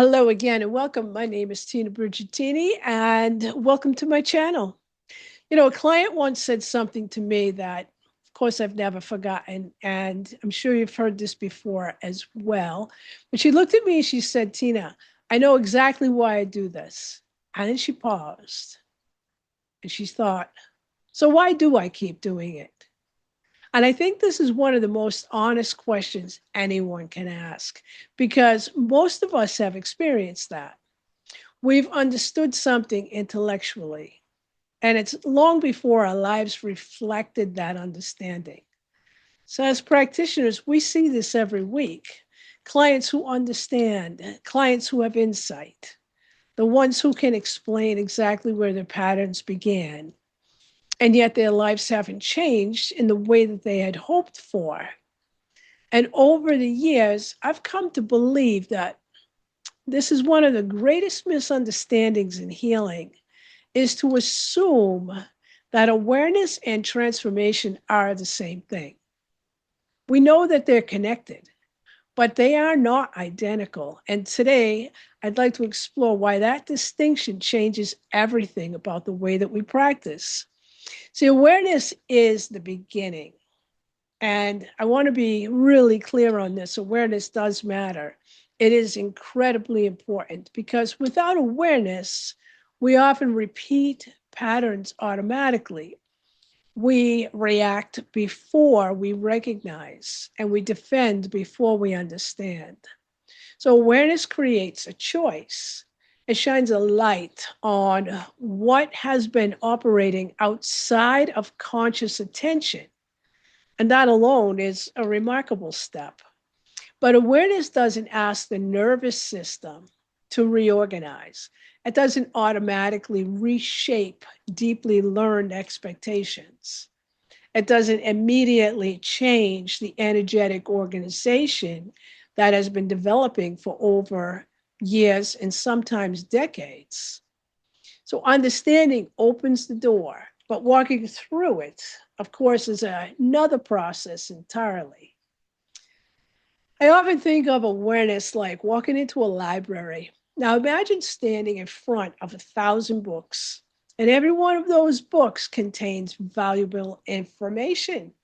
Hello again and welcome. My name is Tina Brigantini and welcome to my channel. A client once said something to me that, of course, I've never forgotten, and I'm sure you've heard this before as well. But she looked at me and she said, Tina, I know exactly why I do this. And then she paused and she thought, so why do I keep doing it? And I think this is one of the most honest questions anyone can ask because most of us have experienced that. We've understood something intellectually, and it's long before our lives reflected that understanding. So, as practitioners, we see this every week. Clients who understand, clients who have insight, the ones who can explain exactly where their patterns began, and yet their lives haven't changed in the way that they had hoped for. And over the years, I've come to believe that this is one of the greatest misunderstandings in healing is to assume that awareness and transformation are the same thing. We know that they're connected, but they are not identical. And today, I'd like to explore why that distinction changes everything about the way that we practice. See, awareness is the beginning. And I want to be really clear on this. Awareness does matter. It is incredibly important because without awareness, we often repeat patterns automatically. We react before we recognize, and we defend before we understand. So, awareness creates a choice. It shines a light on what has been operating outside of conscious attention. And that alone is a remarkable step. But awareness doesn't ask the nervous system to reorganize. It doesn't automatically reshape deeply learned expectations. It doesn't immediately change the energetic organization that has been developing for over years and sometimes decades. So understanding opens the door, but walking through it, of course, is another process entirely. I often think of awareness like walking into a library. Now imagine standing in front of 1,000 books, and every one of those books contains valuable information.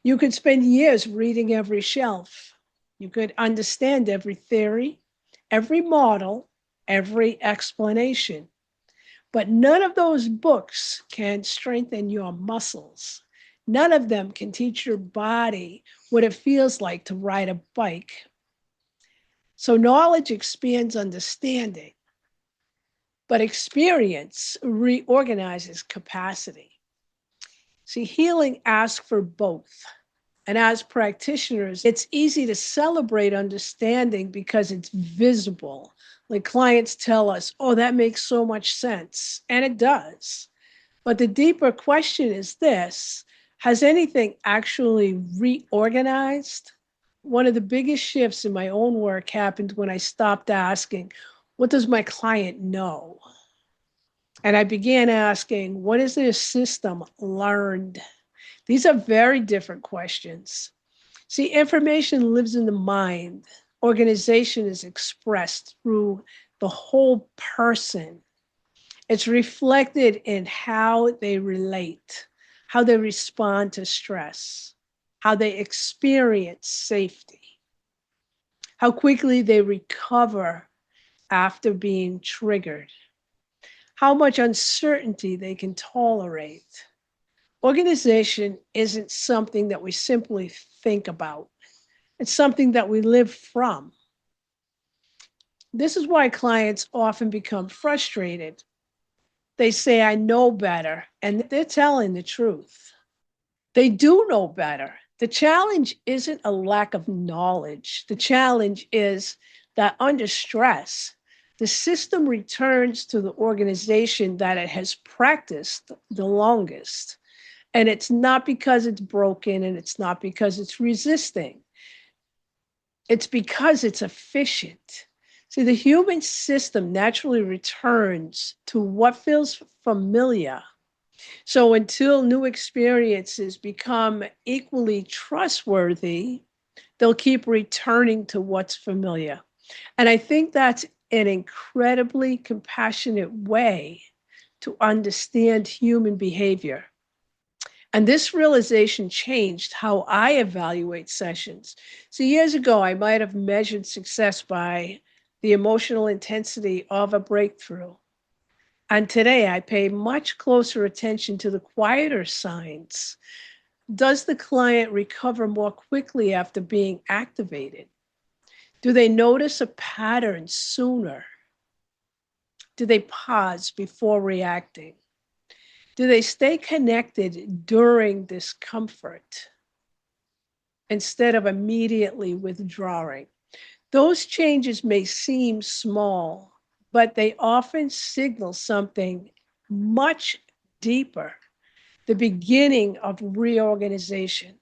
You could spend years reading every shelf. You could understand every theory, every model, every explanation. But none of those books can strengthen your muscles. None of them can teach your body what it feels like to ride a bike. So knowledge expands understanding, but experience reorganizes capacity. See, healing asks for both. And as practitioners, it's easy to celebrate understanding because it's visible. Like clients tell us, oh, that makes so much sense. And it does. But the deeper question is this: has anything actually reorganized? One of the biggest shifts in my own work happened when I stopped asking, what does my client know? And I began asking, what is their system learned? These are very different questions. See, information lives in the mind. Organization is expressed through the whole person. It's reflected in how they relate, how they respond to stress, how they experience safety, how quickly they recover after being triggered, how much uncertainty they can tolerate. Organization isn't something that we simply think about. It's something that we live from. This is why clients often become frustrated. They say, I know better, and they're telling the truth. They do know better. The challenge isn't a lack of knowledge. The challenge is that under stress, the system returns to the organization that it has practiced the longest. And it's not because it's broken and it's not because it's resisting. It's because it's efficient. See, the human system naturally returns to what feels familiar. So until new experiences become equally trustworthy, they'll keep returning to what's familiar. And I think that's an incredibly compassionate way to understand human behavior. And this realization changed how I evaluate sessions. So years ago, I might have measured success by the emotional intensity of a breakthrough. And today, I pay much closer attention to the quieter signs. Does the client recover more quickly after being activated? Do they notice a pattern sooner? Do they pause before reacting? Do they stay connected during discomfort instead of immediately withdrawing? Those changes may seem small, but they often signal something much deeper, the beginning of reorganization.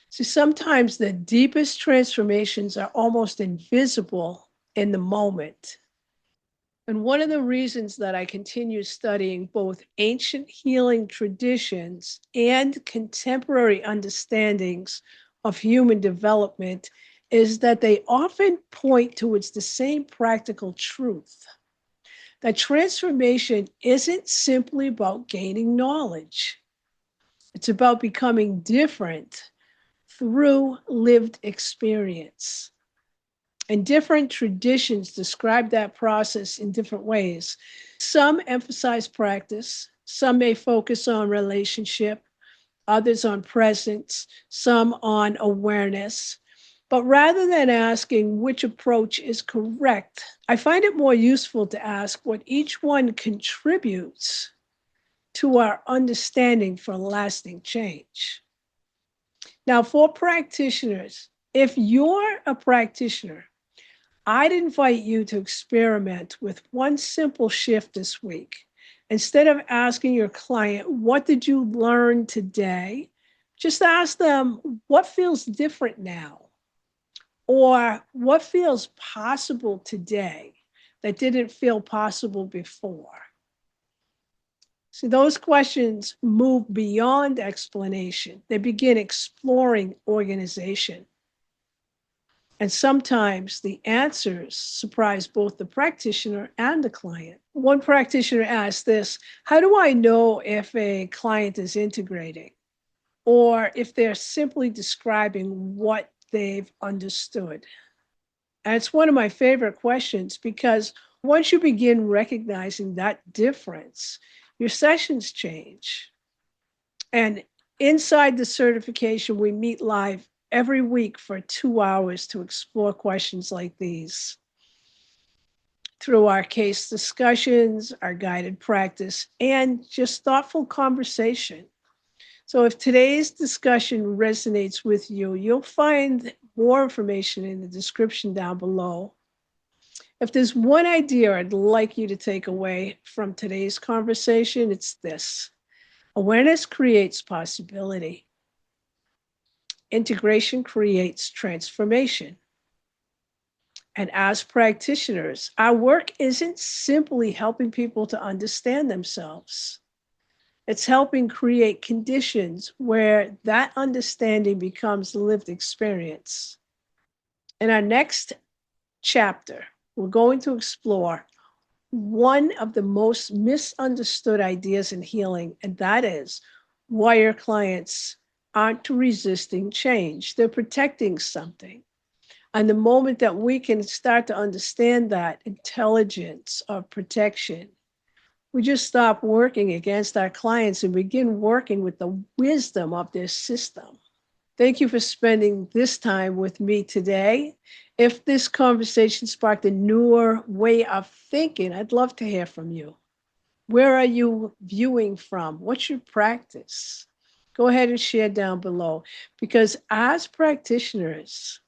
So sometimes the deepest transformations are almost invisible in the moment. And one of the reasons that I continue studying both ancient healing traditions and contemporary understandings of human development is that they often point towards the same practical truth that transformation isn't simply about gaining knowledge, it's about becoming different through lived experience. And different traditions describe that process in different ways. Some emphasize practice, some may focus on relationship, others on presence, some on awareness. But rather than asking which approach is correct, I find it more useful to ask what each one contributes to our understanding for lasting change. Now, for practitioners, if you're a practitioner, I'd invite you to experiment with one simple shift this week. Instead of asking your client, what did you learn today? Just ask them, what feels different now? Or what feels possible today that didn't feel possible before? So those questions move beyond explanation. They begin exploring organization. And sometimes the answers surprise both the practitioner and the client. One practitioner asked this: how do I know if a client is integrating or if they're simply describing what they've understood? And it's one of my favorite questions because once you begin recognizing that difference, your sessions change. And inside the certification, we meet live every week for 2 hours to explore questions like these through our case discussions, our guided practice, and just thoughtful conversation. So if today's discussion resonates with you, you'll find more information in the description down below. If there's one idea I'd like you to take away from today's conversation, it's this: awareness creates possibility. Integration creates transformation. And as practitioners, our work isn't simply helping people to understand themselves. It's helping create conditions where that understanding becomes lived experience. In our next chapter, we're going to explore one of the most misunderstood ideas in healing, and that is why your clients aren't resisting change. They're protecting something. And the moment that we can start to understand that intelligence of protection, we just stop working against our clients and begin working with the wisdom of their system. Thank you for spending this time with me today. If this conversation sparked a newer way of thinking, I'd love to hear from you. Where are you viewing from? What's your practice? Go ahead and share down below. Because as practitioners,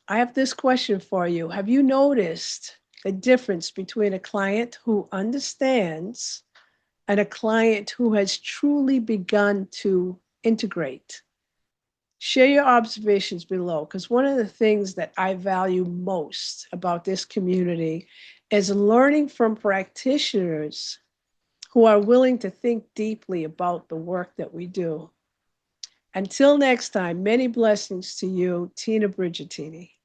I have this question for you. Have you noticed the difference between a client who understands and a client who has truly begun to integrate? Share your observations below, because one of the things that I value most about this community is learning from practitioners who are willing to think deeply about the work that we do. Until next time, many blessings to you, Tina Brigitini.